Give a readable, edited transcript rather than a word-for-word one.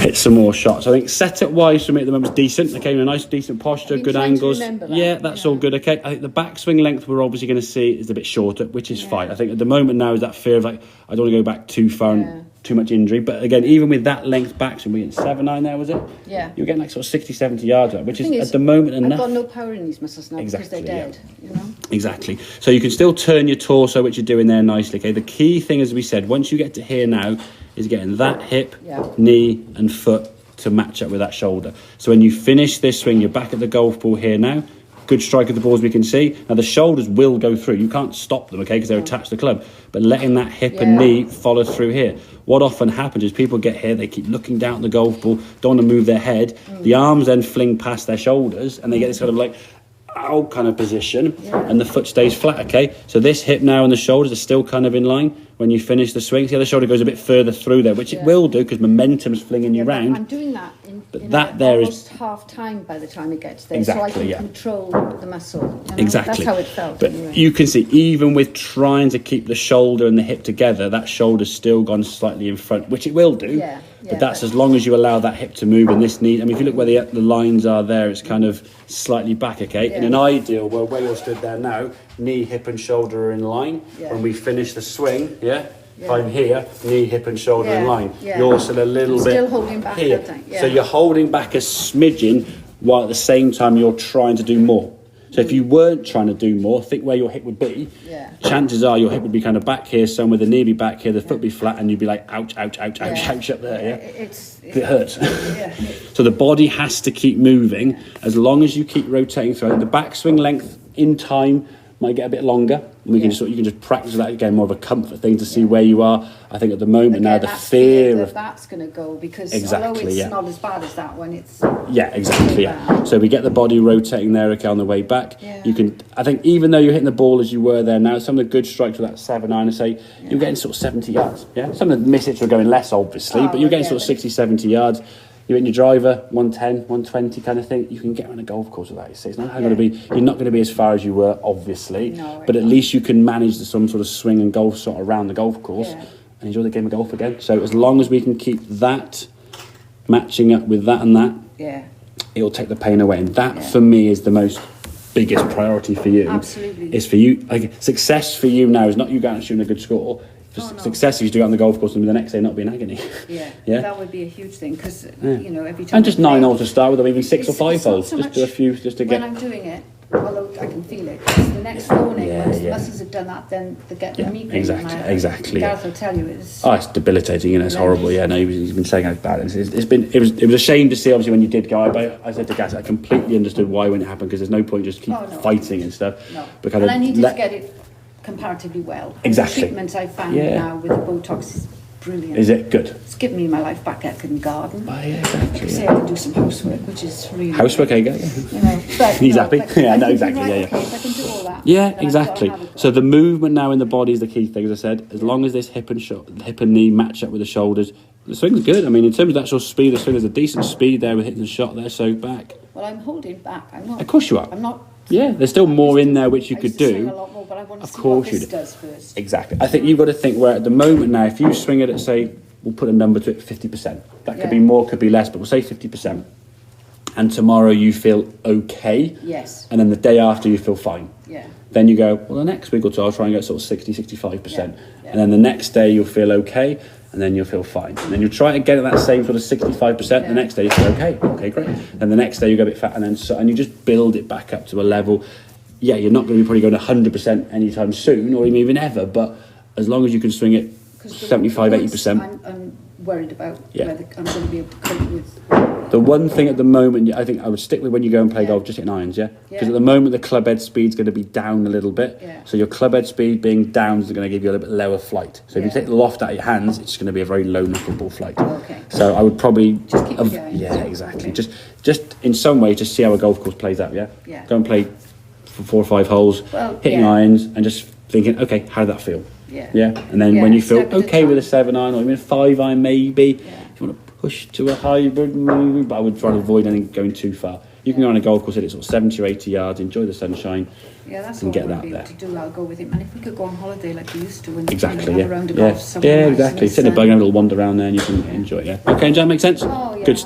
hit some more shots. I think setup wise for me at the moment is decent. Okay, a nice decent posture, good angles. Yeah, that's all good. Okay, I think the backswing length we're obviously going to see is a bit shorter, which is fine. I think at the moment now is that fear of like I don't want to go back too far and too much injury. But again, even with that length backswing, we're getting 7-9 there, was it? Yeah. You're getting like sort of 60, 70 yards, which is at the moment enough. I've got no power in these muscles now because they're dead. You know. Exactly. So you can still turn your torso, which you're doing there nicely. Okay. The key thing, as we said, once you get to here now, is getting that hip, knee, and foot to match up with that shoulder. So when you finish this swing, you're back at the golf ball here now. Good strike of the balls we can see. Now the shoulders will go through. You can't stop them, okay, because they're attached to the club. But letting that hip and knee follow through here. What often happens is people get here, they keep looking down at the golf ball, don't want to move their head. The arms then fling past their shoulders, and they get this sort of like out kind of position, and the foot stays flat. Okay, so this hip now and the shoulders are still kind of in line. When you finish the swing, the other shoulder goes a bit further through there, which it will do because momentum's flinging you round. I'm doing that but that there almost half time by the time it gets there, exactly, so I can control the muscle. You know? Exactly. That's how it felt. But anyway. You can see, even with trying to keep the shoulder and the hip together, that shoulder's still gone slightly in front, which it will do. But that's as long as you allow that hip to move and this knee. I mean, if you look where the lines are there, it's kind of slightly back, okay? In an ideal world, where you're stood there now, knee, hip and shoulder are in line. When we finish the swing, if I'm here, knee, hip and shoulder in line. You're still a little bit holding back here. So you're holding back a smidgen while at the same time you're trying to do more. So if you weren't trying to do more, think where your hip would be. Chances are your hip would be kind of back here, somewhere the knee be back here, the foot be flat, and you'd be like, ouch, ouch, ouch, ouch, ouch up there, it hurts. So the body has to keep moving as long as you keep rotating through. The backswing length in time might get a bit longer. And we can just, you can just practice that again, more of a comfort thing to see where you are. I think at the moment now the fear of that's going to go because although it's not as bad as that one, it's exactly. So we get the body rotating there, okay, on the way back. You can, I think, even though you're hitting the ball as you were there now, some of the good strikes with that 7-9, I say you're getting sort of 70 yards. Some of the miss hits are going less, obviously, but you're getting sort of 60, 70 yards. You're in your driver, 110, 120 kind of thing. You can get on a golf course with that. It's not going to be. You're not going to be as far as you were, obviously. But at least you can manage some sort of swing and golf shot around the golf course and enjoy the game of golf again. So as long as we can keep that matching up with that and that, it'll take the pain away. And that for me is the most biggest priority for you. Absolutely. Is for you. Like success for you now is not you going and shooting a good score. Success is to go out on the golf course and the next day not be in agony. That would be a huge thing because you know every time. And just 9 holes to start with, or even 6 or 5 holes. So just do a few, just to get. When I'm doing it, although I can feel it, it's the next morning once the muscles have done that, then they get the migraine. Exactly. Gareth will tell you it's. Oh, it's debilitating, it's horrible. Yeah, no, he's been saying how bad it is. It was a shame to see. Obviously, when you did go, I said to Gareth, I completely understood why when it happened because there's no point just keep fighting and stuff. No. Because and I needed to get it comparatively well. Exactly. The treatment I found now with the Botox is brilliant. Is it good? It's given me my life back. I can garden. Oh, yeah, exactly. I can do some housework, which is really housework. You know, but he's happy. Yeah, no, exactly. Okay, if I can do all that. Yeah, exactly. So the movement now in the body is the key thing, as I said. As long as this hip and knee match up with the shoulders, the swing's good. I mean, in terms of actual speed, the swing there's a decent speed there with hitting the shot there. So back. Well, I'm holding back. I'm not. Of course you are. I'm not. Yeah, there's still more in there which you could do. Swing a lot more, but I want to see what this does first. Exactly. I think you've got to think where at the moment now, if you swing it at, say, we'll put a number to it, 50%. That could be more, could be less, but we'll say 50%. And tomorrow you feel okay. Yes. And then the day after you feel fine. Yeah. Then you go, well, the next week or two I'll try and get sort of 60, 65%. And then the next day you'll feel okay. And then you'll feel fine. And then you'll try to get at that same sort of 65%. The next day you feel okay, great. And the next day you go a bit fat, and then you just build it back up to a level. Yeah, you're not going to be probably going 100% anytime soon, or even ever. But as long as you can swing it 75, 80%. I'm worried about whether I'm going to be able to cope with. The one thing at the moment, I think I would stick with when you go and play golf, just hitting irons, because at the moment the club head speed's going to be down a little bit. So your club head speed being down is going to give you a little bit lower flight. So if you take the loft out of your hands, it's going to be a very low knuckleball flight. So I would probably just keep it going. Exactly. Just in some way, just see how a golf course plays out. Go and play for 4 or 5 holes, hitting irons, and just thinking, okay, how did that feel? And then when you feel okay with a 7-iron or even a 5-iron, maybe if you want to push to a hybrid, maybe, but I would try to avoid anything going too far. You can go on a golf course at sort of 70 or 80 yards, enjoy the sunshine. Yeah, that's and what get we'll that be able there. to do. I'll go with him. And if we could go on holiday like we used to, and Exactly, have a round of yeah. golf somewhere Yeah, nice exactly. in the Sit in a sun. bug and have a little wander around there and you can enjoy it. Yeah. Okay, does that make sense? Oh, yeah. Good.